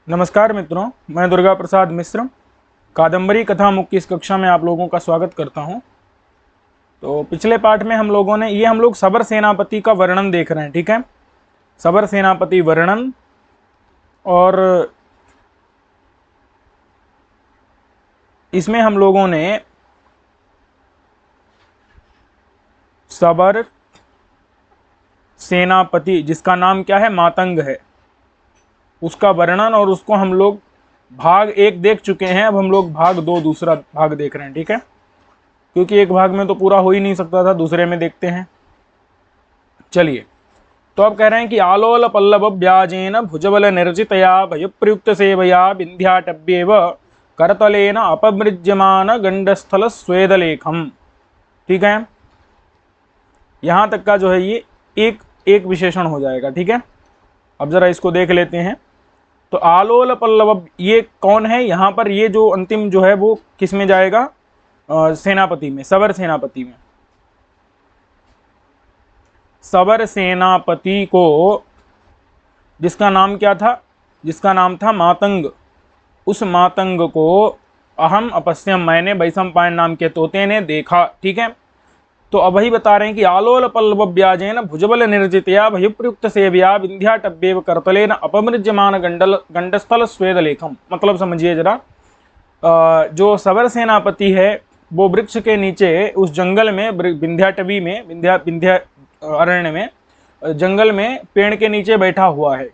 नमस्कार मित्रों, मैं दुर्गा प्रसाद मिश्र कादम्बरी कथा मुख की इस कक्षा में आप लोगों का स्वागत करता हूं। तो पिछले पाठ में हम लोग सबर सेनापति का वर्णन देख रहे हैं। ठीक है, सबर सेनापति वर्णन। और इसमें हम लोगों ने सबर सेनापति, जिसका नाम क्या है, मातंग है, उसका वर्णन और उसको हम लोग भाग 1 देख चुके हैं। अब हम लोग भाग 2 दूसरा भाग देख रहे हैं। ठीक है, क्योंकि एक भाग में तो पूरा हो ही नहीं सकता था, दूसरे में देखते हैं। चलिए, तो अब कह रहे हैं कि आलोल पल्लव व्याजेन भुजबल निर्जितया भयप्रयुक्त सेवया विंध्याटव्येव करतलेन अपमृज्यमान गंडस्थल स्वेदलेखम। ठीक है, यहां तक का जो है ये एक एक विशेषण हो जाएगा। ठीक है, अब जरा इसको देख लेते हैं। तो आलोल पल्लव ये कौन है, यहां पर ये जो अंतिम जो है वो किस में जाएगा, सेनापति में, सबर सेनापति में। सबर सेनापति को, जिसका नाम क्या था, जिसका नाम था मातंग, उस मातंग को अहम अपस्यम, मैंने वैशंपायन नाम के तोते ने देखा। ठीक है, तो अब वही बता रहे हैं कि आलोल पल्लव व्याजेन भुजबल निर्जितया भयप्रयुक्त सेव्या विंध्याटव्येव करतलेन अपमृज्यमान गंडस्थल स्वेदलेखम। मतलब समझिए जरा, जो सबर सेनापति है वो वृक्ष के नीचे उस जंगल में, विंध्याटवी में, विंध्या अरण्य में, जंगल में पेड़ के नीचे बैठा हुआ है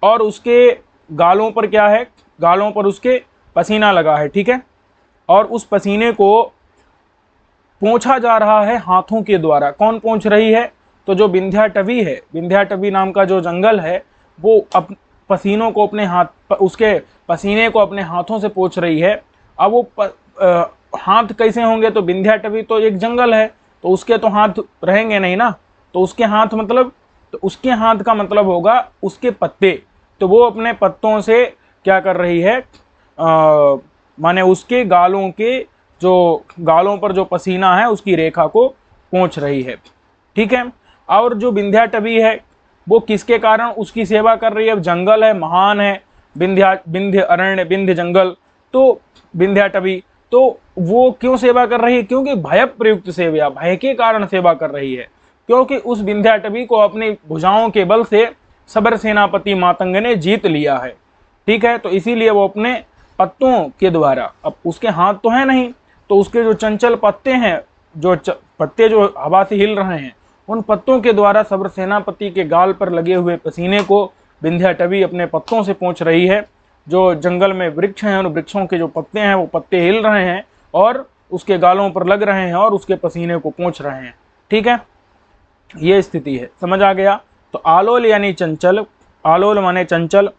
और उसके गालों पर क्या है, गालों पर उसके पसीना लगा है। ठीक है, और उस पसीने को पोंछा जा रहा है हाथों के द्वारा। कौन पोंछ रही है, तो जो विंध्याटवी है, विंध्याटवी नाम का जो जंगल है, वो पसीनों को अपने हाथ, उसके पसीने को अपने हाथों से पोंछ रही है। अब वो हाथ कैसे होंगे, तो विंध्याटवी तो एक जंगल है, तो उसके तो हाथ रहेंगे नहीं ना, तो उसके हाथ मतलब, तो उसके हाथ का मतलब होगा उसके पत्ते। तो वो अपने पत्तों से क्या कर रही है, माने उसके गालों के, जो गालों पर जो पसीना है उसकी रेखा को पोंछ रही है। ठीक है, और जो विंध्याटवी है वो किसके कारण उसकी सेवा कर रही है, जंगल है, महान है, विंध्य अरण्य, विंध्य जंगल, तो विंध्याटवी, तो वो क्यों सेवा कर रही है, क्योंकि भय प्रयुक्त सेवा, भय के कारण सेवा कर रही है, क्योंकि उस विंध्याटवी को अपनी भुजाओं के बल से सबर सेनापति मातंग ने जीत लिया है। ठीक है, तो इसीलिए वो अपने पत्तों के द्वारा, अब उसके हाथ तो है नहीं, तो उसके जो चंचल पत्ते हैं, जो पत्ते जो हवा से हिल रहे हैं, उन पत्तों के द्वारा सबर सेनापति के गाल पर लगे हुए पसीने को विंध्याटवी अपने पत्तों से पोंछ रही है। जो जंगल में वृक्ष हैं, उन वृक्षों के जो पत्ते हैं वो पत्ते हिल रहे हैं और उसके गालों पर लग रहे हैं और उसके पसीने को पोंछ रहे हैं। ठीक है, ये स्थिति है, समझ आ गया। तो आलोल यानी चंचल, आलोल माने चंचल,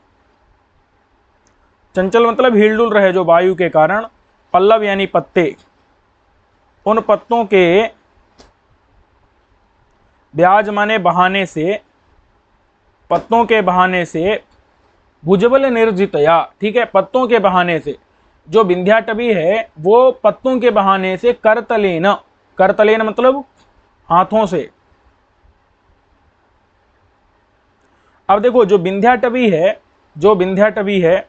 चंचल मतलब हिलडुल रहे जो वायु के कारण। पल्लव यानी पत्ते, उन पत्तों के ब्याज माने बहाने से, पत्तों के बहाने से, भुजबल निर्जितया। ठीक है, पत्तों के बहाने से, जो विंध्याटवी है वो पत्तों के बहाने से करतलेन, करतलेन मतलब हाथों से। अब देखो, जो विंध्याटवी है, जो विंध्याटवी है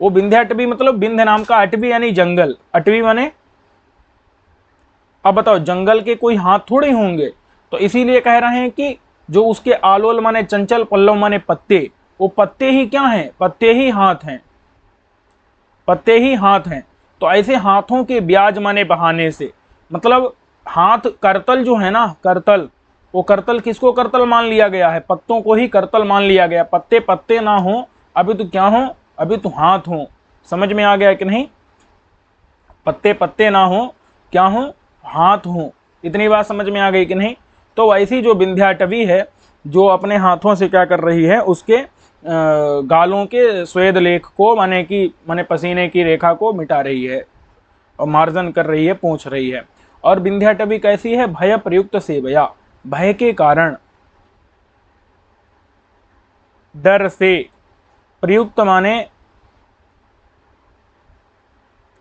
वो विंध्याटवी मतलब विंध्य नाम का अटवी यानी जंगल, अटवी माने, अब बताओ जंगल के कोई हाथ थोड़े होंगे, तो इसीलिए कह रहे हैं कि जो उसके आलोल माने चंचल, पल्लव माने पत्ते, वो पत्ते ही क्या हैं, पत्ते ही हाथ हैं, पत्ते ही हाथ हैं। तो ऐसे हाथों के ब्याज माने बहाने से, मतलब हाथ, करतल जो है ना, करतल, वो करतल किसको करतल मान लिया गया है, पत्तों को ही करतल मान लिया गया। पत्ते पत्ते ना हो, अभी तो क्या हो, अभी तो हाथ हो। समझ में आ गया कि नहीं, पत्ते पत्ते ना हो, क्या हो, हाथ हो। इतनी बात समझ में आ गई कि नहीं। तो ऐसी जो विंध्याटवी है, जो अपने हाथों से क्या कर रही है, उसके गालों के स्वेद लेख को, माने पसीने की रेखा को मिटा रही है और मार्जन कर रही है, पोंछ रही है। और विंध्याटवी कैसी है, भय प्रयुक्त सेवया, भय के कारण, डर से, प्रयुक्त माने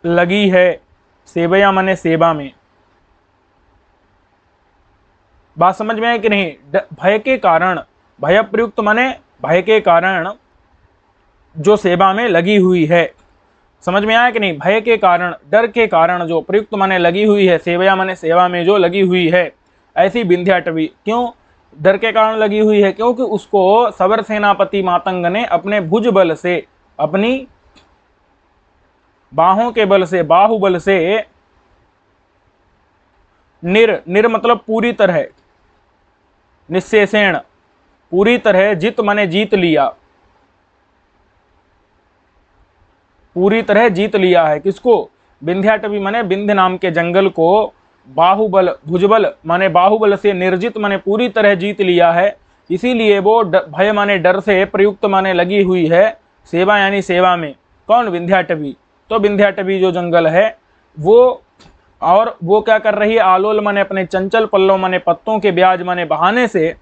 लगी है, सेवया माने सेवा में। बात समझ में है कि नहीं, भय के कारण, भय प्रयुक्त माने भय के कारण जो सेवा में लगी हुई है। समझ में आया कि नहीं? भय के कारण, डर के कारण जो, प्रयुक्त माने लगी हुई है, सेवया माने सेवा में जो लगी हुई है, ऐसी विंध्याटवी। क्यों डर के कारण लगी हुई है? क्योंकि उसको सबर सेनापति मातंग ने अपने भुज बल से, अपनी बाहों के बल से, बाहुबल से, निर मतलब पूरी तरह, निशेषेण पूरी तरह, जित माने जीत लिया, पूरी तरह जीत लिया है। किसको? विंध्याटवी माने विंध्य नाम के जंगल को, बाहुबल, भुजबल माने बाहुबल से, निर्जित माने पूरी तरह जीत लिया है। इसीलिए वो भय माने डर से, प्रयुक्त माने लगी हुई है, सेवा यानी सेवा में। कौन? विंध्याटवी। तो विंध्याटवी जो जंगल है वो, और वो क्या कर रही है? आलोल माने अपने चंचल, पल्लव माने पत्तों के ब्याज माने बहाने से।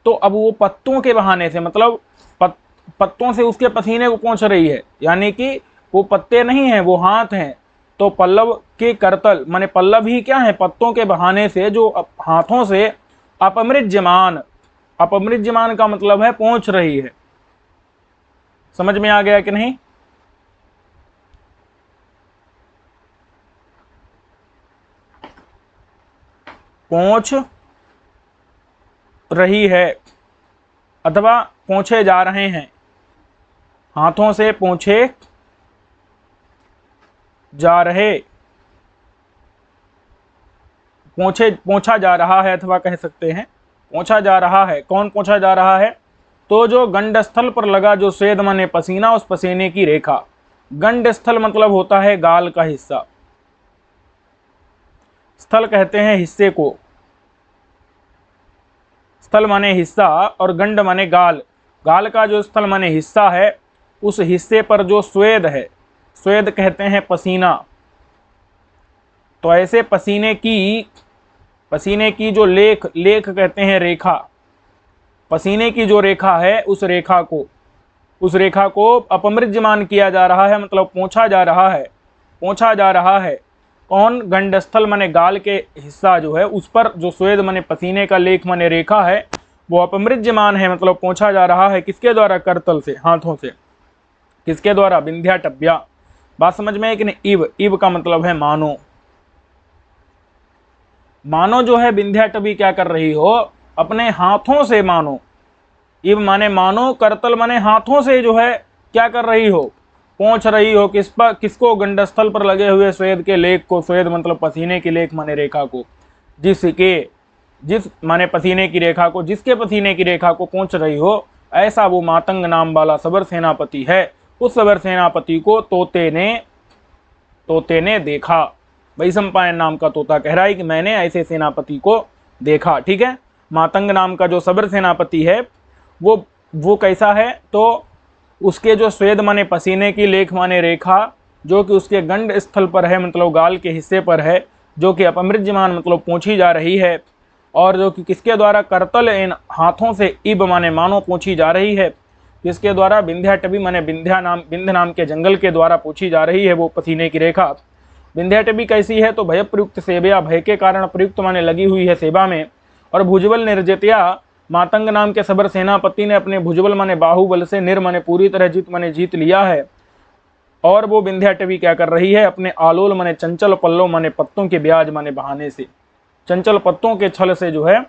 तो अब वो पत्तों के बहाने से मतलब पत्तों से उसके पसीने को पहुंच रही है, यानी कि वो पत्ते नहीं हैं, वो हाथ हैं। तो पल्लव के करतल माने पल्लव ही क्या है? पत्तों के बहाने से जो हाथों से अपमृज्यमान, अपमृज्यमान का मतलब है पहुंच रही है। समझ में आ गया कि नहीं? पहुंच रही है अथवा पहुंचे जा रहे हैं, हाथों से पहुंचे जा रहे, पहुंचा जा रहा है, अथवा कह सकते हैं पहुंचा जा रहा है। कौन पहुंचा जा रहा है? तो जो गंडस्थल पर लगा जो स्वेद माने पसीना, उस पसीने की रेखा। गंडस्थल मतलब होता है गाल का हिस्सा, स्थल कहते हैं हिस्से को, स्थल माने हिस्सा, और गंड माने गाल। गाल का जो स्थल माने हिस्सा है, उस हिस्से पर जो स्वेद है, स्वेद कहते हैं पसीना। तो ऐसे पसीने की जो लेख, लेख कहते हैं रेखा, पसीने की जो रेखा है, उस रेखा को अपमृज्यमान किया जा रहा है, मतलब पहुंचा जा रहा है, पहुंचा जा रहा है। कौन? गंडस्थल माने गाल के हिस्सा जो है, उस पर जो स्वेद माने पसीने का लेख माने रेखा है, वो अपमृज्यमान है, मतलब पहुंचा जा रहा है। किसके द्वारा? करतल से, हाथों से। किसके द्वारा? विंध्याटव्या। बात समझ में है कि नहीं? इव, इव का मतलब है मानो। मानो जो है विंध्याटवी क्या कर रही हो? अपने हाथों से मानो। इव माने मानो, करतल माने हाथों से जो है क्या कर रही हो? पहुंच रही हो। किस पर? किसको? गंडस्थल पर लगे हुए स्वेद के लेख को, स्वेद मतलब पसीने की लेख माने रेखा को, जिस माने पसीने की रेखा को, जिसके पसीने की रेखा को पहुंच रही हो, ऐसा वो मातंग नाम वाला सबर सेनापति है। उस सबर सेनापति को तोते ने देखा। वैशंपायन नाम का तोता कह रहा है कि मैंने ऐसे सेनापति को देखा। ठीक है? मातंग नाम का जो सबर सेनापति है वो कैसा है? तो उसके जो स्वेद माने पसीने की, लेख माने रेखा, जो कि उसके गंड स्थल पर है, मतलब गाल के हिस्से पर है, जो कि अपमृज्यमान मतलब पहुंची जा रही है, और जो कि किसके द्वारा? करतल, इन हाथों से, इब माने मानो पहुंची जा रही है। किसके द्वारा? विंध्याटवी माने विंध्य नाम के जंगल के द्वारा पहुंची जा रही है वो पसीने की रेखा। विंध्याटवी कैसी है? तो भय प्रयुक्त सेवया, भय के कारण प्रयुक्त माने लगी हुई है सेवा में। और भुजबल निर्जितया, मातंग नाम के सबर सेनापति ने अपने भुजबल माने बाहुबल से, निर माने पूरी तरह, जीत माने जीत लिया है। और वो विंध्याटवी क्या कर रही है? अपने आलोल माने चंचल, पल्लव माने पत्तों के ब्याज माने बहाने से, चंचल पत्तों के छल से जो है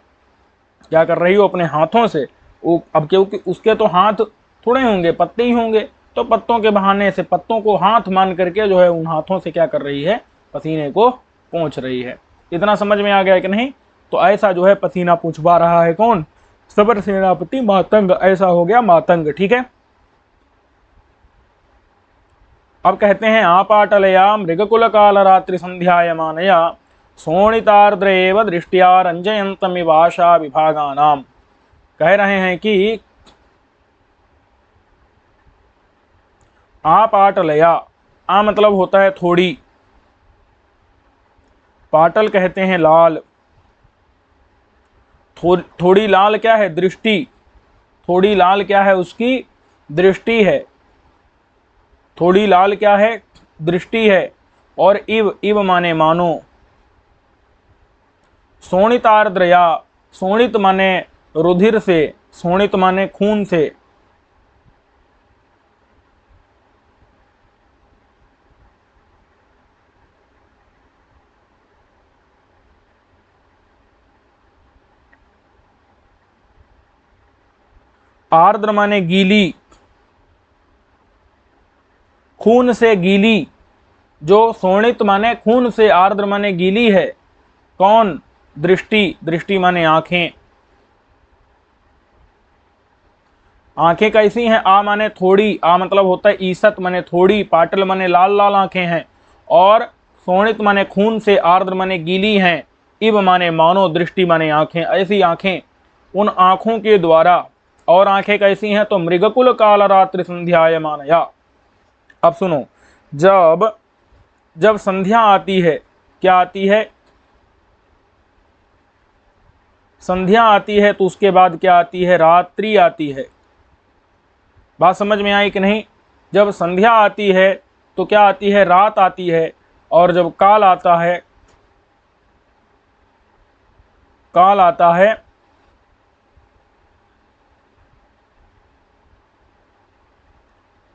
क्या कर रही हो? अपने हाथों से। अब क्योंकि उसके तो हाथ थोड़े होंगे, पत्ते ही होंगे, तो पत्तों के बहाने से, पत्तों को हाथ मान करके जो है उन हाथों से क्या कर रही है? पसीने को पहुंच रही है। इतना समझ में आ गया कि नहीं? तो ऐसा जो है पसीना पूछवा रहा है कौन? सबर सेनापति मातंग। ऐसा हो गया मातंग। ठीक है? अब कहते हैं आपाटलया मृगकुल काल रात्रि संध्यायमानया शोणितार्द्रेव दृष्टिया रंजयंतमिवाशा विभागानाम। कह रहे हैं कि आपाटलया, आ मतलब होता है थोड़ी, पाटल कहते हैं लाल, थोड़ी लाल क्या है? दृष्टि। थोड़ी लाल क्या है? उसकी दृष्टि है। थोड़ी लाल क्या है? दृष्टि है। और इव, इव माने मानो। शोणितार्द्रया, शोणित माने रुधिर से, शोणित माने खून से, आर्द्र माने गीली, खून से गीली, जो शोणित माने खून से, आर्द्र माने गीली है, कौन? दृष्टि, दृष्टि माने आंखें। आंखें कैसी हैं? आ माने थोड़ी, आ मतलब होता है ईसत माने थोड़ी, पाटल माने लाल लाल आंखें हैं, और शोणित माने खून से, आर्द्र माने गीली हैं, इव माने मानो, दृष्टि माने आंखें, ऐसी आंखें, उन आंखों के द्वारा। और आंखें कैसी हैं? तो मृगकुल काल रात्रि संध्यायमानया। अब सुनो, जब जब संध्या आती है, क्या आती है? संध्या आती है, तो उसके बाद क्या आती है? रात्रि आती है। बात समझ में आई कि नहीं? जब संध्या आती है तो क्या आती है? रात आती है। और जब काल आता है, काल आता है,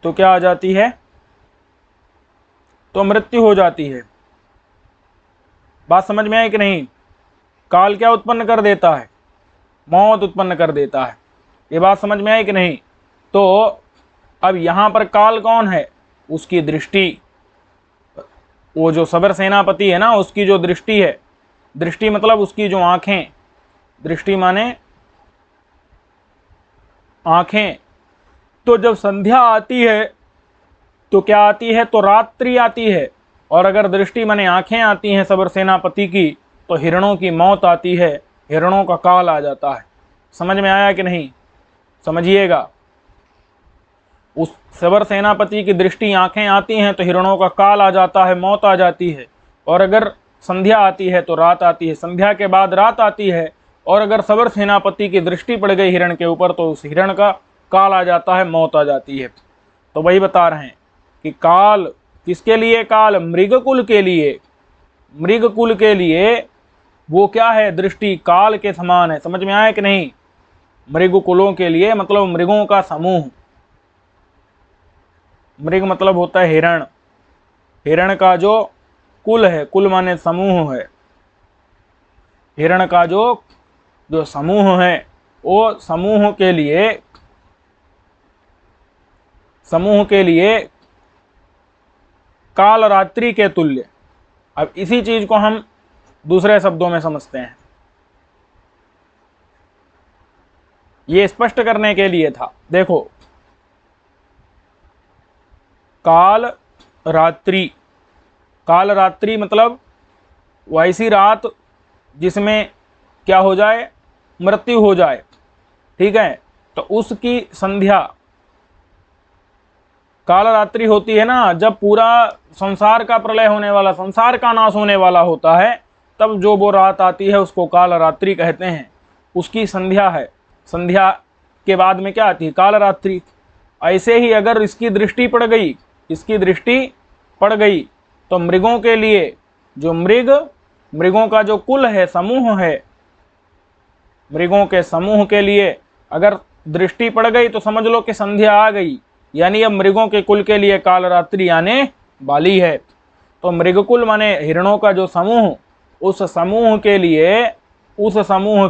तो क्या आ जाती है? तो मृत्यु हो जाती है। बात समझ में आई कि नहीं? काल क्या उत्पन्न कर देता है? मौत उत्पन्न कर देता है। ये बात समझ में आई कि नहीं? तो अब यहां पर काल कौन है? उसकी दृष्टि, वो जो सबर सेनापति है ना, उसकी जो दृष्टि है, दृष्टि मतलब उसकी जो आंखें, दृष्टि माने आंखें। तो जब संध्या आती है तो क्या आती है? तो रात्रि आती है। और अगर दृष्टि माने आंखें आती हैं सबर सेनापति की, तो हिरणों की मौत आती है, हिरणों का काल आ जाता है। समझ में आया कि नहीं? समझिएगा, उस सबर सेनापति की दृष्टि, आंखें आती हैं तो हिरणों का काल आ जाता है, मौत आ जाती है। और अगर संध्या आती है तो रात आती है, संध्या के बाद रात आती है। और अगर सबर सेनापति की दृष्टि पड़ गई हिरण के ऊपर, तो उस हिरण का काल आ जाता है, मौत आ जाती है। तो वही बता रहे हैं कि काल किसके लिए? काल मृगकुल के लिए, मृगकुल के लिए वो क्या है? दृष्टि काल के समान है। समझ में आया कि नहीं? मृगकुलों के लिए मतलब मृगों का समूह, मृग मतलब होता है हिरण, हिरण का जो कुल है, कुल माने समूह है, हिरण का जो जो समूह है, वो समूह के लिए, समूह के लिए काल रात्रि के तुल्य। अब इसी चीज को हम दूसरे शब्दों में समझते हैं, ये स्पष्ट करने के लिए था। देखो, काल रात्रि, काल रात्रि मतलब वैसी रात जिसमें क्या हो जाए? मृत्यु हो जाए। ठीक है, तो उसकी संध्या काल रात्रि होती है ना, जब पूरा संसार का प्रलय होने वाला, संसार का नाश होने वाला होता है, तब जो वो रात आती है उसको काल रात्रि कहते हैं। उसकी संध्या है। संध्या के बाद में क्या आती है? काल रात्रि। ऐसे ही अगर इसकी दृष्टि पड़ गई, इसकी दृष्टि पड़ गई, तो मृगों के लिए, जो मृगों का जो कुल है, समूह है, मृगों के समूह के लिए अगर दृष्टि पड़ गई तो समझ लो कि संध्या आ गई, यानी अब मृगों के कुल के लिए काल रात्रि आने वाली है। तो मृगकुल माने हिरणों का जो समूह, उस समूह के लिए, उस समूह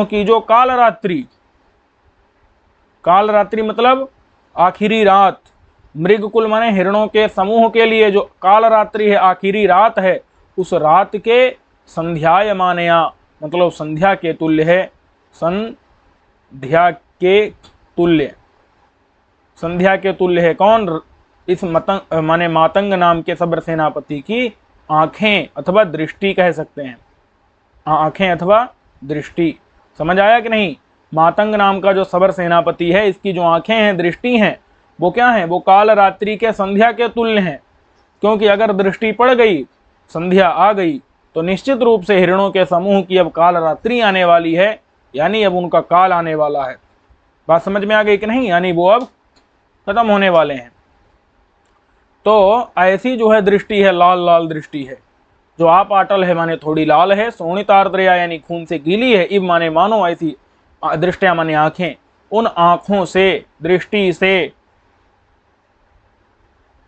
की जो काल रात्रि, काल रात्रि मतलब आखिरी रात, मृगकुल माने हिरणों के समूह के लिए जो काल रात्रि है, आखिरी रात है, उस रात के संध्यायमानया मतलब संध्या के तुल्य है, संध्या के तुल्य, संध्या के तुल्य है। कौन? इस मतंग माने मातंग नाम के सबर सेनापति की आंखें अथवा दृष्टि कह सकते हैं, आंखें अथवा दृष्टि। समझ आया कि नहीं? मातंग नाम का जो सबर सेनापति है, इसकी जो आंखें हैं, दृष्टि हैं, वो क्या है? वो काल रात्रि के संध्या के तुल्य हैं। क्योंकि अगर दृष्टि पड़ गई, संध्या आ गई, तो निश्चित रूप से हिरणों के समूह की अब काल रात्रि आने वाली है, यानी अब उनका काल आने वाला है। बात समझ में आ गई कि नहीं? यानी वो अब खत्म होने वाले हैं। तो ऐसी जो है दृष्टि है, लाल लाल दृष्टि है, जो आप अटल है माने थोड़ी लाल है, शोणितार्द्रया यानी खून से गीली है, इब माने मानो ऐसी, दृष्टिया माने आंखें, उन आंखों से, दृष्टि से,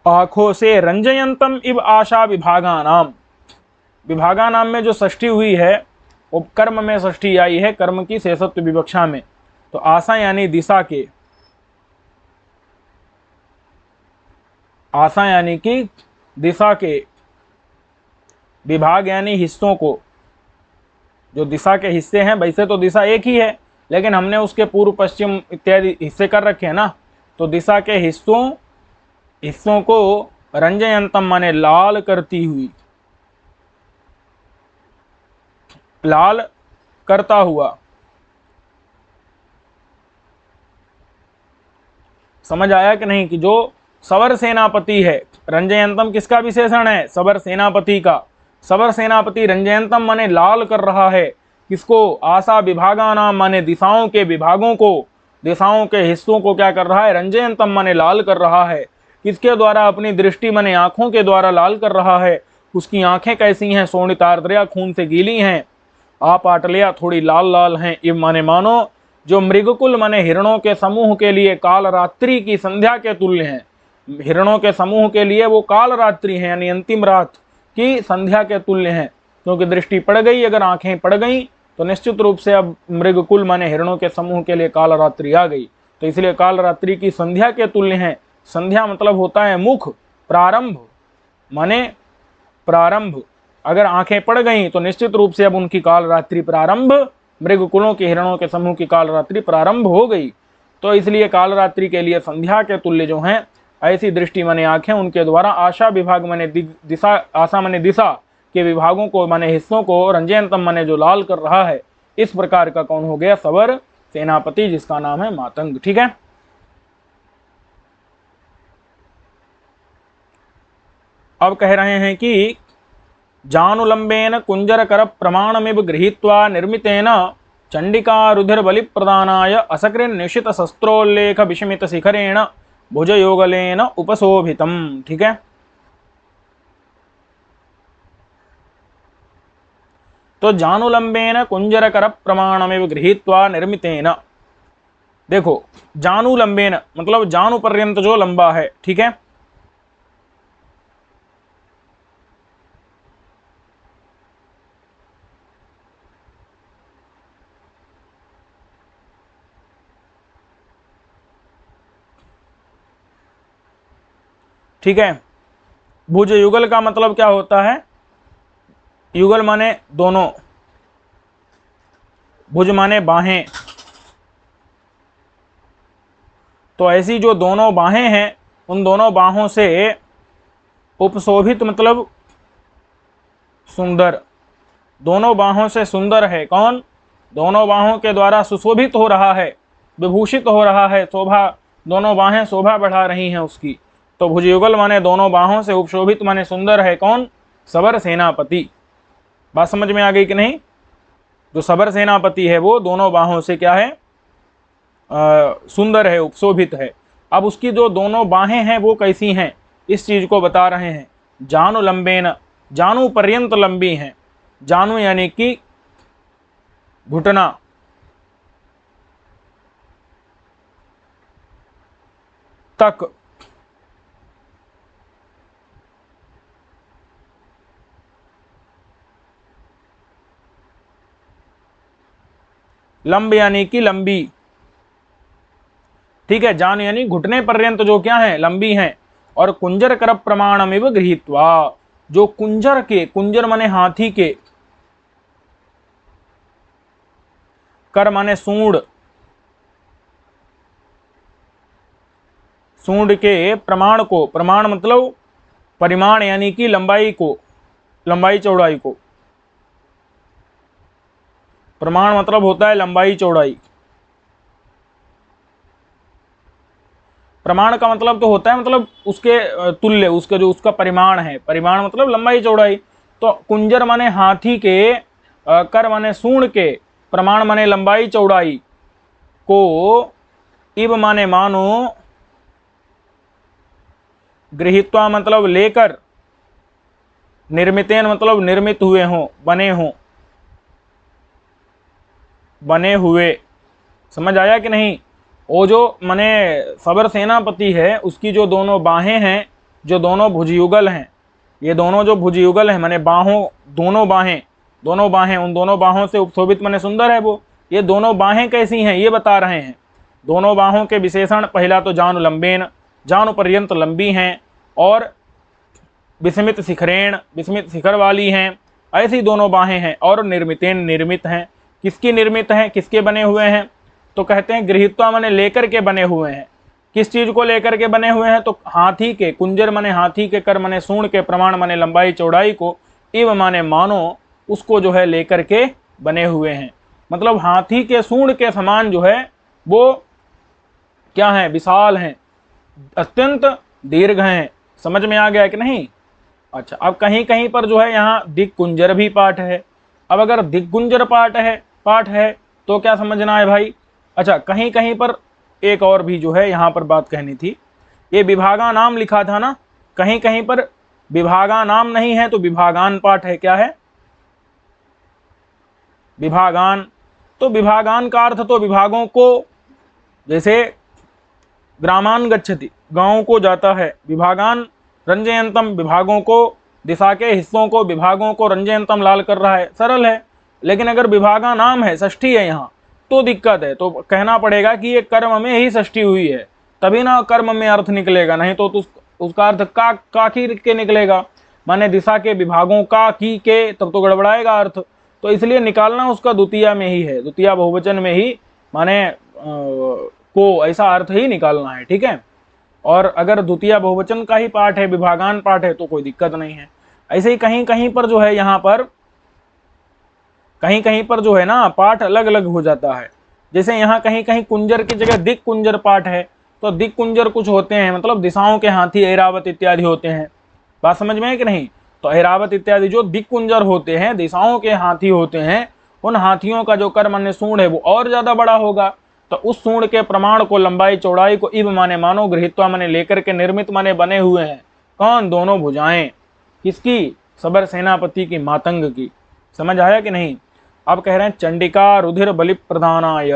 आंखों से रंजयंतम इब आशा विभागा नाम, विभागा नाम में जो षष्ठी हुई है वो कर्म में षष्ठी आई है, कर्म की शेषत्व विवक्षा में। तो आशा यानी दिशा के, आशा यानी कि दिशा के, विभाग यानी हिस्सों को, जो दिशा के हिस्से हैं, वैसे तो दिशा एक ही है लेकिन हमने उसके पूर्व पश्चिम इत्यादि हिस्से कर रखे हैं ना, तो दिशा के हिस्सों को रंजयंतम माने लाल करती हुई, लाल करता हुआ। समझ आया कि नहीं कि जो सवर सेनापति है, रंजयंतम किसका विशेषण है? सवर सेनापति का। सवर सेनापति रंजयंतम माने लाल कर रहा है, किसको? आशा विभागा नाम माने दिशाओं के विभागों को, दिशाओं के हिस्सों को क्या कर रहा है? रंजयंतम माने लाल कर रहा है। किसके द्वारा? अपनी दृष्टि माने आंखों के द्वारा लाल कर रहा है। उसकी आंखें कैसी हैं? शोणितार्द्रया खून से गीली हैं, आप आटलिया थोड़ी लाल लाल हैं। इव माने मानो, जो मृगकुल माने हिरणों के समूह के लिए काल रात्रि की संध्या के तुल्य हैं। हिरणों के समूह के लिए वो काल रात्रि है यानी अंतिम रात की संध्या के तुल्य हैं, क्योंकि दृष्टि पड़ गई, अगर आंखें पड़ गई तो निश्चित रूप से अब मृगकुल माने हिरणों के समूह के लिए काल रात्रि आ गई, तो इसलिए काल रात्रि की संध्या के तुल्य हैं। संध्या मतलब होता है मुख, प्रारंभ माने प्रारंभ, अगर आंखें पड़ गई तो निश्चित रूप से अब उनकी काल रात्रि प्रारंभ, मृगकुलों के हिरणों के समूह की काल रात्रि प्रारंभ हो गई। तो इसलिए काल रात्रि के लिए संध्या के तुल्य जो हैं, ऐसी दृष्टि माने आंखें, उनके द्वारा आशा विभाग माने दिशा, आशा माने दिशा के विभागों को माने हिस्सों को रंजयंतम माने जो लाल कर रहा है, इस प्रकार का कौन हो गया? सवर सेनापति, जिसका नाम है मातंग। ठीक है, अब कह रहे हैं कि जानुलंबेन कुंजरकर प्रमाणमिव गृहीत्वा निर्मितेन चंडिका रुधिर बलि प्रदानाय असकृन निशित शस्त्रोल्लेख विषमित शिखरेण भुजयोगलेन उपशोभितम। ठीक है, तो जानुलंबेन कुंजरकर प्रमाणमिव गृहीत्वा निर्मितेन, देखो जानुलंबेन मतलब जानु पर्यंत जो लंबा है। ठीक है, ठीक है, भुज युगल का मतलब क्या होता है? युगल माने दोनों, भुज माने बाहें, तो ऐसी जो दोनों बाहें हैं, उन दोनों बाहों से उपशोभित मतलब सुंदर, दोनों बाहों से सुंदर है। कौन? दोनों बाहों के द्वारा सुशोभित हो रहा है, विभूषित हो रहा है, शोभा, दोनों बाहें शोभा बढ़ा रही हैं उसकी। तो भुजयुगल माने दोनों बाहों से उपशोभित माने सुंदर है। कौन? सबर सेनापति। बात समझ में आ गई कि नहीं? जो सबर सेनापति है वो दोनों बाहों से क्या है? सुंदर है, उपशोभित है। अब उसकी जो दोनों बाहें हैं वो कैसी हैं, इस चीज को बता रहे हैं। जानु लंबेन, जानू पर्यंत लंबी हैं। जानू यानी कि घुटना, तक, लंब यानी कि लंबी। ठीक है, जान यानी घुटने पर्यंत जो क्या है? लंबी हैं। और कुंजर कर प्रमाणमिव गृहीत्वा, जो कुंजर के, कुंजर माने हाथी के, कर माने सूंड, सूंड के प्रमाण को, प्रमाण मतलब परिमाण यानी कि लंबाई को, लंबाई चौड़ाई को, प्रमाण मतलब होता है लंबाई चौड़ाई। प्रमाण का मतलब तो होता है मतलब उसके तुल्य, उसके जो उसका परिमाण है, परिमाण मतलब लंबाई चौड़ाई। तो कुंजर माने हाथी के, कर माने सूंड के, प्रमाण माने लंबाई चौड़ाई को, इब माने मानो, गृहीत्वा मतलब लेकर, निर्मितेन मतलब निर्मित हुए हों, बने हों, बने हुए। समझ आया कि नहीं? वो जो माने सबर सेनापति है उसकी जो दोनों बाहें हैं, जो दोनों भुजयुगल हैं, ये दोनों जो भुजयुगल हैं माने बाहों, दोनों बाहें उन दोनों बाहों से उपशोभित माने सुंदर है वो। ये दोनों बाहें कैसी हैं ये बता रहे हैं। दोनों बाहों के विशेषण, पहला तो जानु लंबेन, जानु पर्यंत लंबी हैं, और विस्मित शिखरेण, विस्मित शिखर वाली हैं, ऐसी दोनों बाहें हैं। और निर्मितेन, निर्मित हैं। किसकी निर्मित हैं, किसके बने हुए हैं? तो कहते हैं गृहीत्वा माने लेकर के बने हुए हैं। किस चीज को लेकर के बने हुए हैं? तो हाथी के, कुंजर माने हाथी के, कर माने सूंड के, प्रमाण माने लंबाई चौड़ाई को, इव माने मानो उसको जो है लेकर के बने हुए हैं। मतलब हाथी के सूंड के समान जो है वो क्या है? विशाल हैं, अत्यंत दीर्घ हैं। समझ में आ गया कि नहीं? अच्छा, अब कहीं कहीं पर जो है यहाँ दिक्कुंजर भी पाठ है। अब अगर दिक्कुंजर पाठ है तो क्या समझना है भाई? अच्छा, कहीं कहीं पर एक और भी जो है यहाँ पर बात कहनी थी। ये विभागा नाम लिखा था ना, कहीं कहीं पर विभागा नाम नहीं है तो विभागान पाठ है। क्या है? विभागान। तो विभागान का अर्थ तो विभागों को, जैसे ग्रामान गच्छति, गांवों को जाता है, विभागान रंजयंतम, विभागों को, दिशा के हिस्सों को, विभागों को रंजयंतम लाल कर रहा है। सरल है। लेकिन अगर विभागा नाम है, षष्ठी है यहाँ, तो दिक्कत है। तो कहना पड़ेगा कि ये कर्म में ही षष्ठी हुई है, तभी ना कर्म में अर्थ निकलेगा, नहीं तो उसका अर्थ का की के निकलेगा, माने दिशा के, विभागों का, की के, तब तो गड़बड़ाएगा अर्थ। तो इसलिए निकालना उसका द्वितीया में ही है, द्वितीया बहुवचन में ही, माने को ऐसा अर्थ ही निकालना है। ठीक है? और अगर द्वितीय बहुवचन का ही पाठ है, विभागान पाठ है, तो कोई दिक्कत नहीं है। ऐसे ही कहीं कहीं पर जो है यहाँ पर, कहीं कहीं पर जो है ना पाठ अलग अलग हो जाता है। जैसे यहाँ कहीं कहीं कुंजर की जगह दिक कुंजर पाठ है। तो दिक कुंजर कुछ होते हैं मतलब दिशाओं के हाथी, ऐरावत इत्यादि होते हैं। बात समझ में है कि नहीं? तो ऐरावत इत्यादि जो दिक कुंजर होते हैं, दिशाओं के हाथी होते हैं, उन हाथियों का जो कर माने सूंड है वो और ज्यादा बड़ा होगा। तो उस सूंड के प्रमाण को, लंबाई चौड़ाई को, इव माने मानो, गृहीत्वा माने लेकर के, निर्मित माने बने हुए हैं। कौन? दोनों भुजाएं। किसकी? सबर सेनापति की, मातंग की। समझ आया कि नहीं? अब कह रहे हैं चंडिका रुधिर बलि प्रदानाय,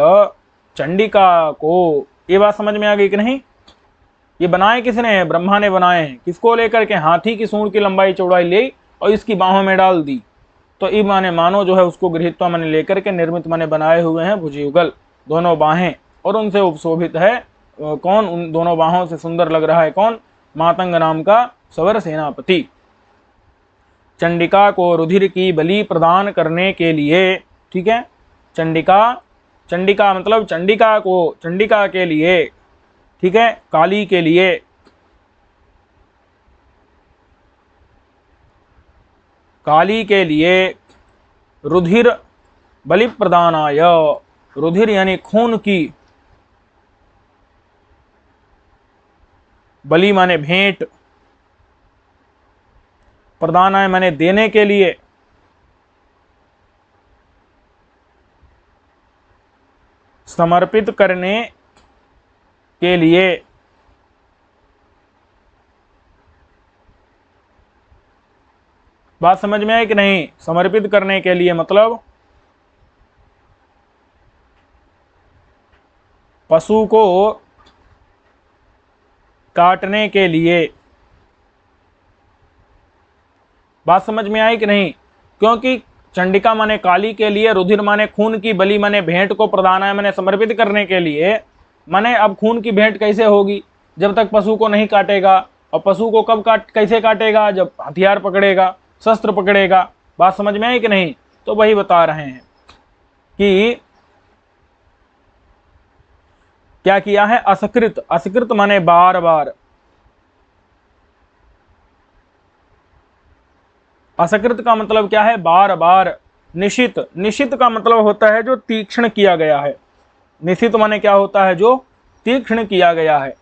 चंडिका को, ये बात समझ में आ गई कि नहीं? ये बनाए किसने? ब्रह्मा ने बनाए हैं। किसको लेकर के? हाथी की सूंड की लंबाई चौड़ाई ले और इसकी बाहों में डाल दी। तो इव माने मानो जो है उसको गृहीत्वा माने लेकर के, निर्मित माने बनाए हुए हैं भुजयुगल, दोनों बाहें, और उनसे उपशोभित है कौन? उन दोनों बाहों से सुंदर लग रहा है कौन? मातंग नाम का सवर सेनापति। चंडिका को रुधिर की बलि प्रदान करने के लिए, ठीक है, चंडिका, चंडिका मतलब चंडिका को, चंडिका के लिए, ठीक है, काली के लिए, काली के लिए रुधिर बलि प्रदानाय, रुधिर यानी खून की, बलि माने भेंट, प्रदानाय माने देने के लिए, समर्पित करने के लिए, बात समझ में आई कि नहीं? समर्पित करने के लिए मतलब पशु को काटने के लिए। बात समझ में आई कि नहीं? क्योंकि चंडिका माने काली के लिए, रुधिर माने खून की, बलि माने भेंट को, प्रदानाय माने समर्पित करने के लिए। माने अब खून की भेंट कैसे होगी? जब तक पशु को नहीं काटेगा। और पशु को कब कैसे काटेगा? जब हथियार पकड़ेगा, शस्त्र पकड़ेगा। बात समझ में आई कि नहीं? तो वही बता रहे हैं कि क्या किया है? असकृत, असकृत माने बार बार, असकृत का मतलब क्या है? बार बार। निशित, निशित का मतलब होता है जो तीक्ष्ण किया गया है। निशित माने क्या होता है? जो तीक्ष्ण किया गया है।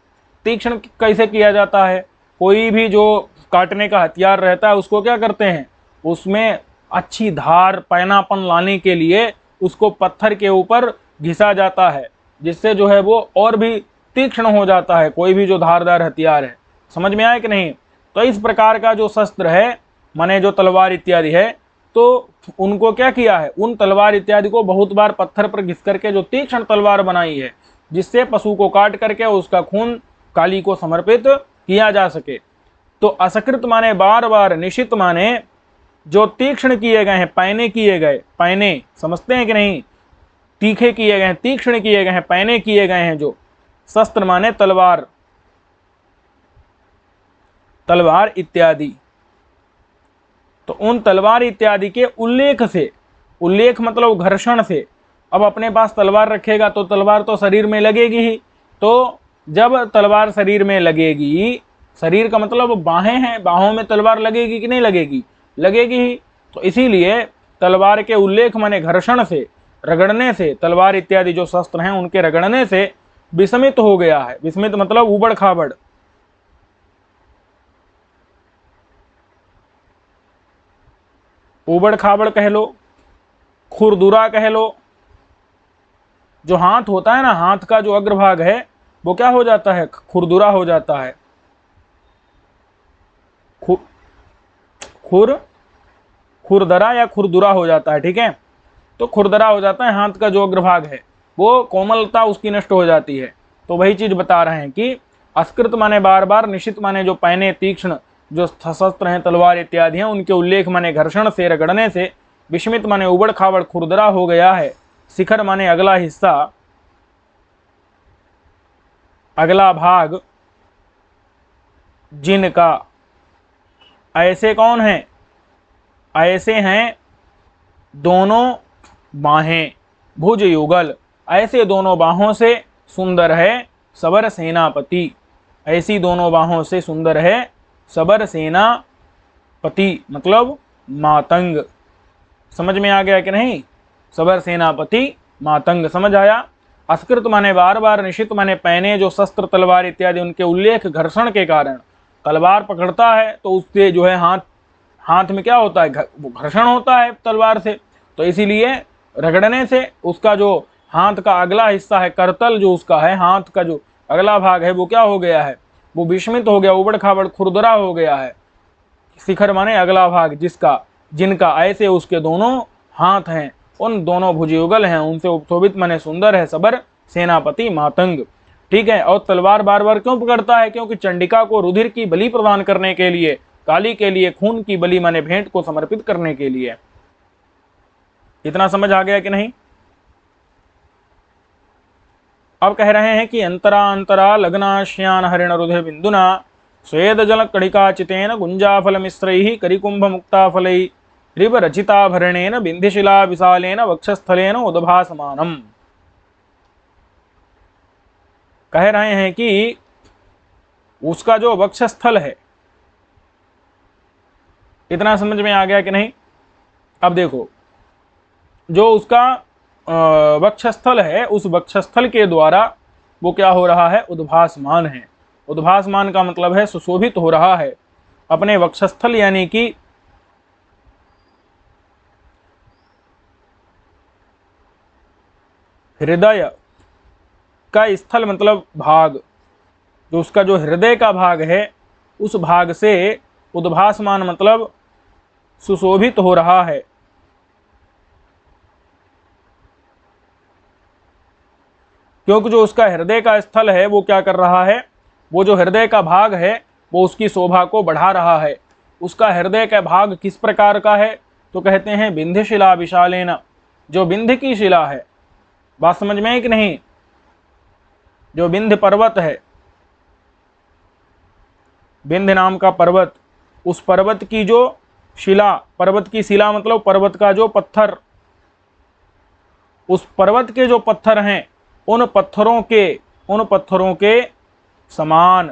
तीक्ष्ण कैसे किया जाता है? कोई भी जो काटने का हथियार रहता है उसको क्या करते हैं? उसमें अच्छी धार, पैनापन लाने के लिए उसको पत्थर के ऊपर घिसा जाता है, जिससे जो है वो और भी तीक्ष्ण हो जाता है कोई भी जो धारदार हथियार है। समझ में आया कि नहीं? तो इस प्रकार का जो शस्त्र है माने जो तलवार इत्यादि है, तो उनको क्या किया है, उन तलवार इत्यादि को बहुत बार पत्थर पर घिस करके जो तीक्ष्ण तलवार बनाई है, जिससे पशु को काट करके उसका खून काली को समर्पित किया जा सके। तो असकृत माने बार बार, निशित माने जो तीक्ष्ण किए गए हैं, पैने किए गए, पैने समझते हैं कि नहीं, तीखे किए गए हैं, तीक्ष्ण किए गए हैं, पैने किए गए हैं जो शस्त्र माने तलवार, तलवार इत्यादि। तो उन तलवार इत्यादि के उल्लेख से, उल्लेख मतलब घर्षण से, अब अपने पास तलवार रखेगा तो तलवार तो शरीर में लगेगी ही, तो जब तलवार शरीर में लगेगी, शरीर का मतलब बाहें हैं, बाहों में तलवार लगेगी कि नहीं लगेगी, लगेगी ही। तो इसीलिए तलवार के उल्लेख माने घर्षण से, रगड़ने से, तलवार इत्यादि जो शस्त्र हैं उनके रगड़ने से विस्मित हो गया है। विस्मित मतलब उबड़ खाबड़, उबड़ खाबड़ कह लो, खुरदुरा कह लो। जो हाथ होता है ना, हाथ का जो अग्रभाग है वो क्या हो जाता है, खुरदुरा हो जाता है। खुर खुरदरा या खुरदुरा हो जाता है, ठीक है। तो खुरदरा हो जाता है, हाथ का जो अग्रभाग है वो कोमलता उसकी नष्ट हो जाती है। तो वही चीज बता रहे हैं कि अस्कृत माने बार बार, निशित माने जो पैने तीक्ष्ण जो शस्त्र हैं, तलवार इत्यादि हैं, उनके उल्लेख माने घर्षण से, रगड़ने से, विस्मित माने उबड़ खाबड़, खुरदरा हो गया है। शिखर माने अगला हिस्सा, अगला भाग, जिनका, ऐसे कौन है, ऐसे हैं दोनों बाहें, भुज युगल, ऐसे दोनों बाहों से सुंदर है सबर सेनापति, ऐसी दोनों बाहों से सुंदर है सबर सेनापति मतलब मातंग। समझ में आ गया कि नहीं, सबर सेनापति मातंग, समझ आया। अस्कृत माने बार बार, निशित माने पैने जो शस्त्र तलवार इत्यादि, उनके उल्लेख घर्षण के कारण, तलवार पकड़ता है तो उससे जो है हाथ में क्या होता है, घर्षण होता है तलवार से, तो इसीलिए रगड़ने से उसका जो हाथ का अगला हिस्सा है, करतल जो उसका है, हाथ का जो अगला भाग है वो क्या हो गया है, वो विस्मित हो गया, उबड़ खाबड़, खुरदरा हो गया है। शिखर माने अगला भाग, जिसका, जिनका, ऐसे उसके दोनों हाथ हैं, उन दोनों भुजयुगल हैं, उनसे उपशोभित माने सुंदर है सबर सेनापति मातंग, ठीक है। और तलवार बार बार क्यों पकड़ता है, क्योंकि चंडिका को रुधिर की बलि प्रदान करने के लिए, काली के लिए खून की बलि माने भेंट को समर्पित करने के लिए। इतना समझ आ गया कि नहीं। अब कह रहे हैं कि अंतरा अंतरा लग्नाश्यान हरिण रुधिर बिंदुना स्वेद जल कणिका चितेन गुंजाफल मिश्रैः करिकुंभ मुक्ता फलैः रिव रचिताभरणेन बिंधिशिला विशालेन वक्षस्थलेन उद्भासमानम। कह रहे हैं कि उसका जो वक्षस्थल है, इतना समझ में आ गया कि नहीं। अब देखो, जो उसका वक्षस्थल है, उस वक्षस्थल के द्वारा वो क्या हो रहा है, उद्भासमान है। उद्भासमान का मतलब है सुशोभित हो रहा है अपने वक्षस्थल, यानी कि हृदय का स्थल मतलब भाग, जो उसका जो हृदय का भाग है उस भाग से उद्भासमान मतलब सुशोभित हो रहा है। क्योंकि जो उसका हृदय का स्थल है वो क्या कर रहा है, वो जो हृदय का भाग है वो उसकी शोभा को बढ़ा रहा है। उसका हृदय का भाग किस प्रकार का है, तो कहते हैं बिंध्य शिला विशालेन, जो बिंध्य की शिला है। बात समझ में है कि नहीं। जो बिंध्य पर्वत है, बिंध्य नाम का पर्वत, उस पर्वत की जो शिला, पर्वत की शिला मतलब पर्वत का जो पत्थर, उस पर्वत के जो पत्थर हैं उन पत्थरों के समान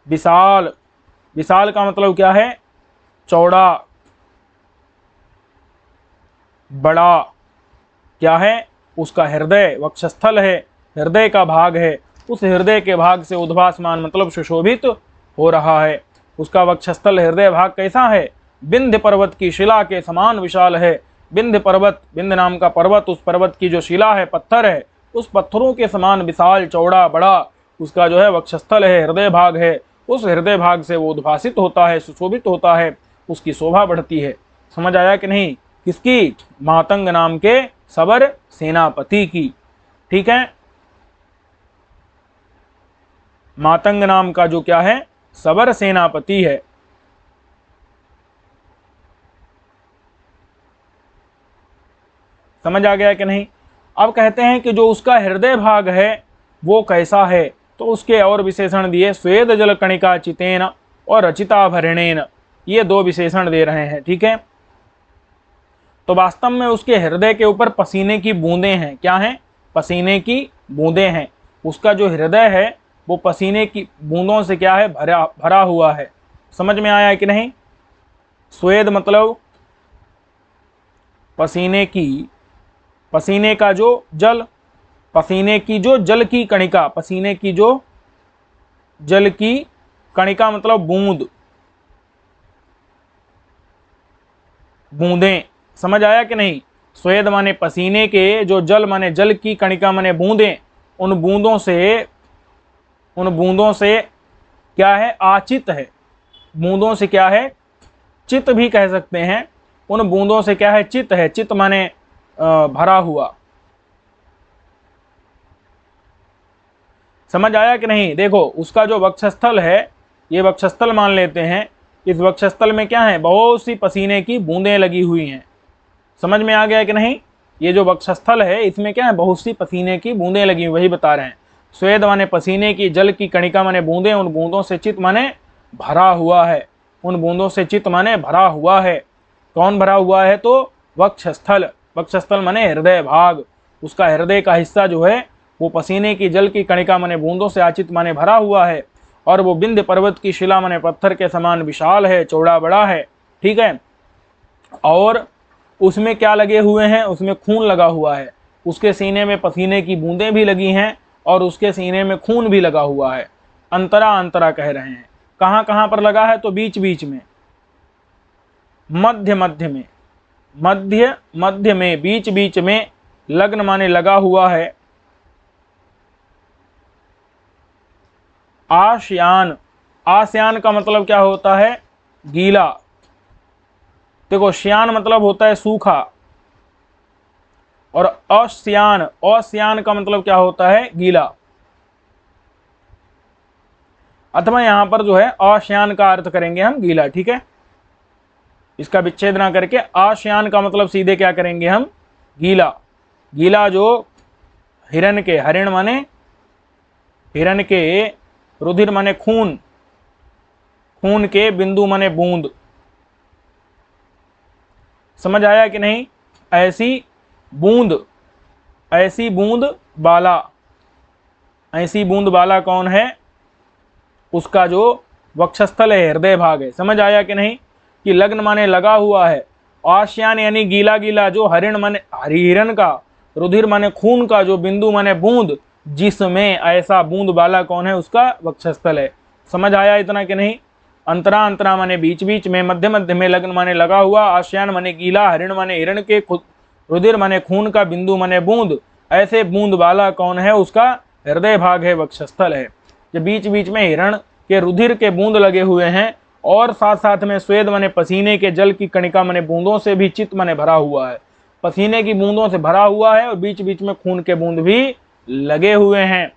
विशाल, विशाल का मतलब क्या है, चौड़ा, बड़ा, क्या है, उसका हृदय, वक्षस्थल है, हृदय का भाग है, उस हृदय के भाग से उद्भासमान मतलब सुशोभित हो रहा है। उसका वक्षस्थल हृदय भाग कैसा है, विंध्य पर्वत की शिला के समान विशाल है। विंध्य पर्वत, विंध्य नाम का पर्वत, उस पर्वत की जो शिला है, पत्थर है, उस पत्थरों के समान विशाल, चौड़ा, बड़ा उसका जो है वक्षस्थल है, हृदय भाग है। उस हृदय भाग से वो उद्भासित होता है, सुशोभित होता है। उसकी शोभा बढ़ती है। समझ आया कि नहीं? किसकी? मातंग नाम के सबर सेनापति की। ठीक है, मातंग नाम का जो क्या है, सबर सेनापति है। समझ आ गया कि नहीं? अब कहते हैं कि जो उसका हृदय भाग है वो कैसा है, तो उसके और विशेषण दिए, स्वेद जल कणिका चितेन और रचिताभरणेन, ये दो विशेषण दे रहे हैं। ठीक है, तो वास्तव में उसके हृदय के ऊपर पसीने की बूंदें हैं। क्या हैं? पसीने की बूंदें हैं। उसका जो हृदय है वो पसीने की बूंदों से क्या है, भरा भरा हुआ है। समझ में आया कि नहीं? स्वेद मतलब पसीने की, पसीने का जो जल, पसीने की जो जल की कणिका, पसीने की जो जल की कणिका मतलब बूंद, बूंदें। समझ आया कि नहीं? स्वेद माने पसीने के जो जल माने जल की कणिका माने बूंदें, उन बूंदों से, उन बूंदों से क्या है, आचित है। बूंदों से क्या है, चित भी कह सकते हैं। उन बूंदों से क्या है, चित है। चित माने भरा हुआ। समझ आया कि नहीं? देखो उसका जो वक्षस्थल है, ये वक्षस्थल मान लेते हैं। इस वक्षस्थल में क्या है, बहुत सी पसीने की बूंदें लगी हुई हैं। समझ में आ गया कि नहीं? ये जो वक्षस्थल है इसमें क्या है, बहुत सी पसीने की बूंदें लगी हुई, वही बता रहे हैं। स्वेद माने पसीने की, जल की कणिका माने बूंदें, उन बूंदों से चित माने भरा हुआ है। उन बूंदों से चित माने भरा हुआ है। कौन भरा हुआ है? तो वक्षस्थल। वक्षस्थल माने हृदय भाग। उसका हृदय का हिस्सा जो है वो पसीने की, जल की कणिका माने बूंदों से आचित माने भरा हुआ है। और वो विंध्य पर्वत की शिला माने पत्थर के समान विशाल है, चौड़ा बड़ा है। ठीक है, और उसमें क्या लगे हुए हैं, उसमें खून लगा हुआ है। उसके सीने में पसीने की बूंदें भी लगी हैं और उसके सीने में खून भी लगा हुआ है। अंतरा अंतरा कह रहे हैं। कहाँ कहाँ पर लगा है? तो बीच बीच में, मध्य मध्य में, मध्य मध्य में, बीच बीच में। लग्न माने लगा हुआ है। आश्यान, आश्यान का मतलब क्या होता है, गीला। देखो श्यान मतलब होता है सूखा, और अश्यान, अश्यान का मतलब क्या होता है, गीला। अथवा यहां पर जो है अश्यान का अर्थ करेंगे हम गीला। ठीक है, इसका विच्छेद ना करके आश्यान का मतलब सीधे क्या करेंगे हम, गीला। गीला जो हिरण के, हरिण माने हिरण के, रुधिर माने खून, खून के बिंदु माने बूंद। समझ आया कि नहीं? ऐसी बूंद, ऐसी बूंद बाला, ऐसी बूंद बाला कौन है? उसका जो वक्षस्थल है, हृदय भाग है। समझ आया कि नहीं? कि लग्न माने लगा हुआ है, आश्यान यानी गीला गीला, जो हरिण माने हिरण का, रुधिर माने खून का जो बिंदु माने बूंद, जिसमें ऐसा बूंद बाला कौन है, उसका वक्षस्थल है। समझ आया इतना कि नहीं? अंतरा अंतरा माने बीच बीच में, मध्य मध्य में, लग्न माने लगा हुआ, आश्यान माने गीला, हरिण माने हिरण के, रुधिर माने खून का, बिंदु माने बूंद, ऐसे बूंद वाला कौन है, उसका हृदय भाग है, वक्षस्थल है। जो बीच बीच में हिरण के रुधिर के बूंद लगे हुए हैं, और साथ साथ में स्वेद माने पसीने के, जल की कणिका माने बूंदों से भी चित माने भरा हुआ है। पसीने की बूंदों से भरा हुआ है और बीच बीच में खून के बूंद भी लगे हुए हैं।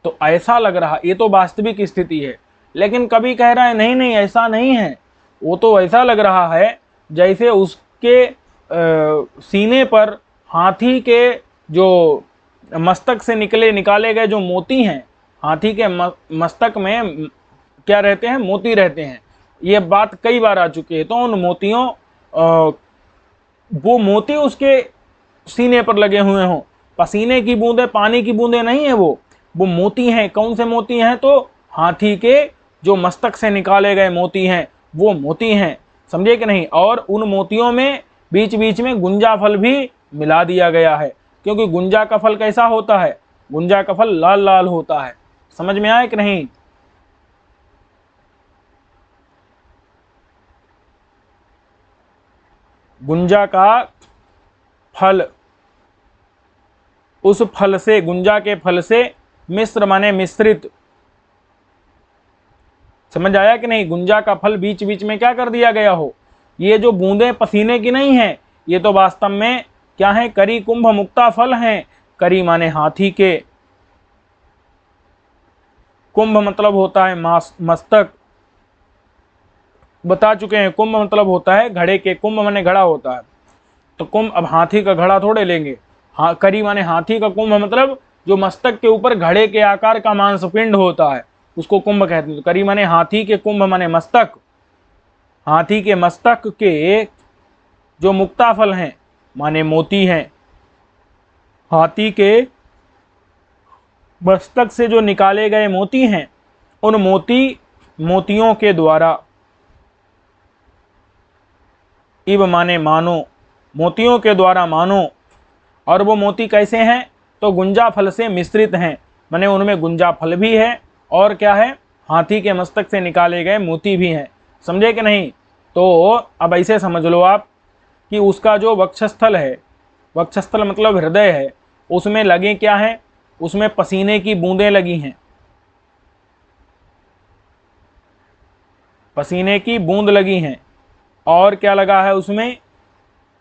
तो ऐसा लग रहा, ये तो वास्तविक स्थिति है। लेकिन कभी कह रहा है नहीं नहीं ऐसा नहीं है, वो तो ऐसा लग रहा है जैसे उसके सीने पर हाथी के जो मस्तक से निकाले गए जो मोती हैं, हाथी के मस्तक में क्या रहते हैं, मोती रहते हैं। ये बात कई बार आ चुकी है। तो उन मोतियों, वो मोती उसके सीने पर लगे हुए हों। पसीने की बूंदे, पानी की बूंदे नहीं है, वो मोती हैं। कौन से मोती हैं? तो हाथी के जो मस्तक से निकाले गए मोती हैं, वो मोती हैं। समझे कि नहीं? और उन मोतियों में बीच बीच में गुंजा फल भी मिला दिया गया है, क्योंकि गुंजा का फल कैसा होता है, गुंजा का फल लाल लाल होता है। समझ में आया कि नहीं? गुंजा का फल, उस फल से, गुंजा के फल से, मिश्र माने मिश्रित, समझ आया कि नहीं? गुंजा का फल बीच बीच में क्या कर दिया गया हो। ये जो बूंदें पसीने की नहीं है, ये तो वास्तव में क्या है? करी कुंभ मुक्ता फल हैं। करी माने हाथी के, कुंभ मतलब होता है मस्तक, बता चुके हैं। कुंभ मतलब होता है घड़े के, कुंभ माने घड़ा होता है। तो कुंभ, अब हाथी का घड़ा थोड़े लेंगे। हाँ, करी माने हाथी का कुंभ मतलब जो मस्तक के ऊपर घड़े के आकार का मांसपिंड होता है, उसको कुंभ कहते हैं। तो करी माने हाथी के, कुंभ माने मस्तक। हाथी के मस्तक के जो मुक्ता फल हैं माने मोती हैं। हाथी के मस्तक से जो निकाले गए मोती हैं, उन मोतियों के द्वारा, इब माने मानो, मोतियों के द्वारा मानो। और वो मोती कैसे हैं? तो गुंजा फल से मिश्रित हैं, माने उनमें गुंजा फल भी है और क्या है? हाथी के मस्तक से निकाले गए मोती भी हैं। समझे कि नहीं? तो अब ऐसे समझ लो आप कि उसका जो वक्षस्थल है, वक्षस्थल मतलब हृदय है, उसमें लगे क्या है? उसमें पसीने की बूंदें लगी हैं, पसीने की बूंद लगी हैं। और क्या लगा है उसमें?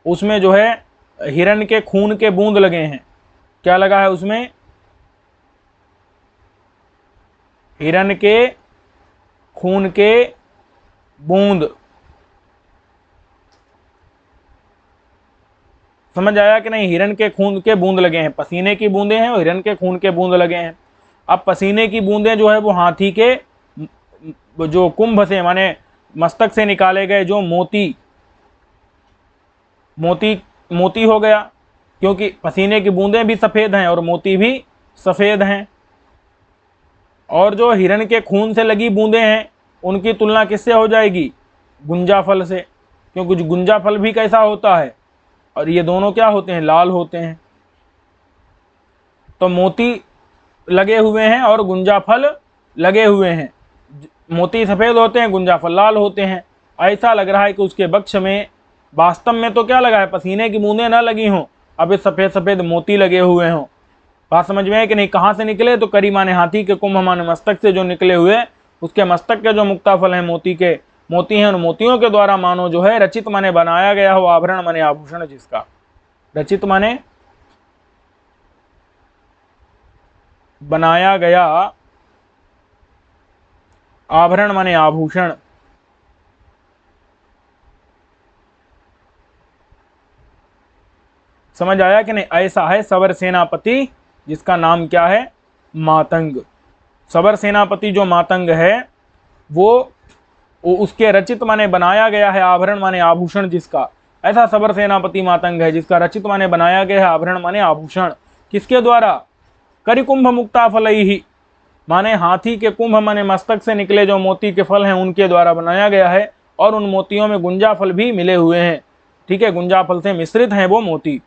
उसमें जो है हिरण के खून के बूंद लगे हैं। क्या लगा है उसमें? हिरण के खून के बूंद। समझ आया कि नहीं? हिरण के खून के बूंद लगे हैं, पसीने की बूंदें हैं और हिरण के खून के बूंद लगे हैं। अब पसीने की बूंदें जो है वो हाथी के जो कुंभ से माने मस्तक से निकाले गए जो मोती मोती हो गया, क्योंकि पसीने की बूंदें भी सफेद हैं और मोती भी सफेद हैं। और जो हिरण के खून से लगी बूंदें हैं, उनकी तुलना किससे हो जाएगी? गुंजा फल से, क्योंकि गुंजा फल भी कैसा होता है? और ये दोनों क्या होते हैं? लाल होते हैं। तो मोती लगे हुए हैं और गुंजा फल लगे हुए हैं। मोती सफेद होते हैं, गुंजा फल लाल होते हैं। ऐसा लग रहा है कि उसके वक्ष में वास्तव में तो क्या लगा है? पसीने की बूंदें ना लगी हों, अब ये सफेद सफेद मोती लगे हुए हों। बात समझ में है कि नहीं? कहाँ से निकले? तो करी माने हाथी के, कुंभ माने मस्तक से जो निकले हुए, उसके मस्तक के जो मुक्ता फल हैं मोती हैं, उन मोतियों के द्वारा मानो जो है रचित माने बनाया गया हो, आभरण माने आभूषण जिसका, रचित माने बनाया गया, आभरण माने आभूषण। समझ आया कि नहीं? ऐसा है सवर सेनापति, जिसका नाम क्या है? मातंग। सवर सेनापति जो मातंग है वो उसके रचित माने बनाया गया है, आभरण माने आभूषण जिसका। ऐसा सवर सेनापति मातंग है जिसका रचित माने बनाया गया है, आभरण माने आभूषण। किसके द्वारा? करिकुंभ मुक्ता फल ही, माने हाथी के कुंभ माने मस्तक से निकले जो मोती के फल हैं उनके द्वारा बनाया गया है। और उन मोतियों में गुंजा फल भी मिले हुए हैं। ठीक है, गुंजा फल से मिश्रित हैं वो मोती।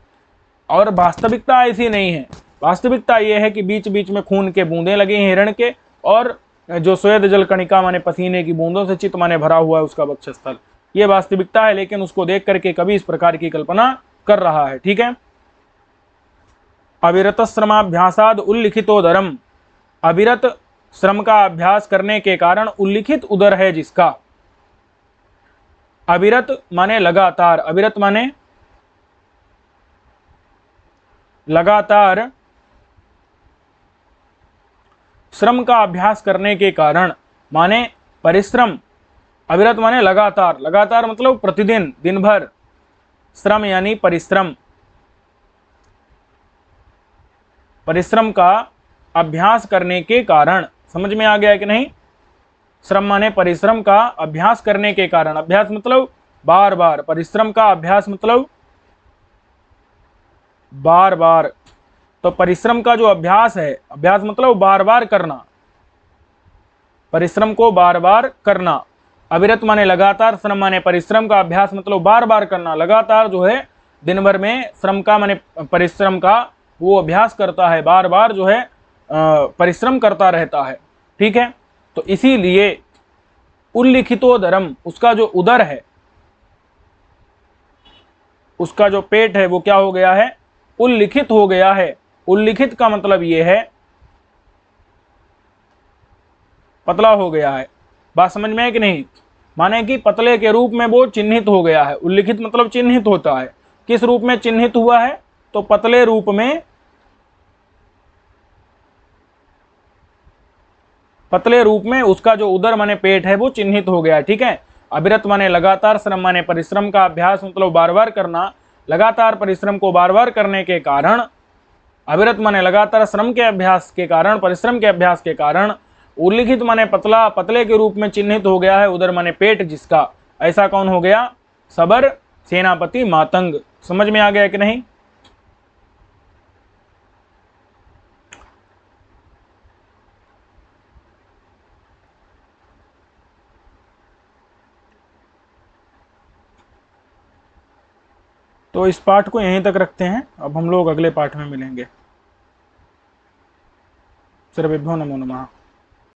और वास्तविकता ऐसी नहीं है। वास्तविकता यह है कि बीच बीच में खून के बूंदें लगे हैं हिरण के, और जो स्वेद जल कणिका माने पसीने की बूंदों से चित माने भरा हुआ है उसका वक्षस्थल। ये वास्तविकता है, लेकिन उसको देख करके कभी इस प्रकार की कल्पना कर रहा है। ठीक है। अविरत श्रमाभ्यासाद उल्लिखितोदरम, अविरत श्रम का अभ्यास करने के कारण उल्लिखित उदर है जिसका। अविरत माने लगातार, अविरत माने लगातार श्रम का अभ्यास करने के कारण, माने परिश्रम। अविरत माने लगातार, लगातार मतलब प्रतिदिन, दिन भर। श्रम यानी परिश्रम, परिश्रम का अभ्यास करने के कारण। समझ में आ गया कि नहीं? श्रम माने परिश्रम का अभ्यास करने के कारण। अभ्यास मतलब बार बार, परिश्रम का अभ्यास मतलब बार बार। तो परिश्रम का जो अभ्यास है, अभ्यास मतलब बार बार करना, परिश्रम को बार बार करना। अविरत माने लगातार, श्रम माने परिश्रम का अभ्यास मतलब बार बार करना। लगातार जो है दिन भर में श्रम का माने परिश्रम का वो अभ्यास करता है, बार बार जो है परिश्रम करता रहता है। ठीक है। तो इसीलिए उल्लिखितोदरम, उसका जो उदर है, उसका जो पेट है वो क्या हो गया है? उल्लिखित हो गया है। उल्लिखित का मतलब ये है पतला हो गया है। बात समझ में है कि नहीं? माने कि पतले के रूप में वो चिन्हित हो गया है। उल्लिखित मतलब चिन्हित होता है। किस रूप में चिन्हित हुआ है? तो पतले रूप में, पतले रूप में उसका जो उदर माने पेट है वो चिन्हित हो गया है। ठीक है। अविरत माने लगातार, श्रम माने परिश्रम का अभ्यास मतलब बार बार करना, लगातार परिश्रम को बार बार करने के कारण, अविरत माने लगातार श्रम के अभ्यास के कारण, परिश्रम के अभ्यास के कारण, उल्लिखित माने पतला, पतले के रूप में चिन्हित हो गया है, उदर माने पेट जिसका, ऐसा कौन हो गया? सबर सेनापति मातंग। समझ में आ गया कि नहीं? तो इस पाठ को यहीं तक रखते हैं। अब हम लोग अगले पाठ में मिलेंगे। सर्वेभ्यो नमो नमः।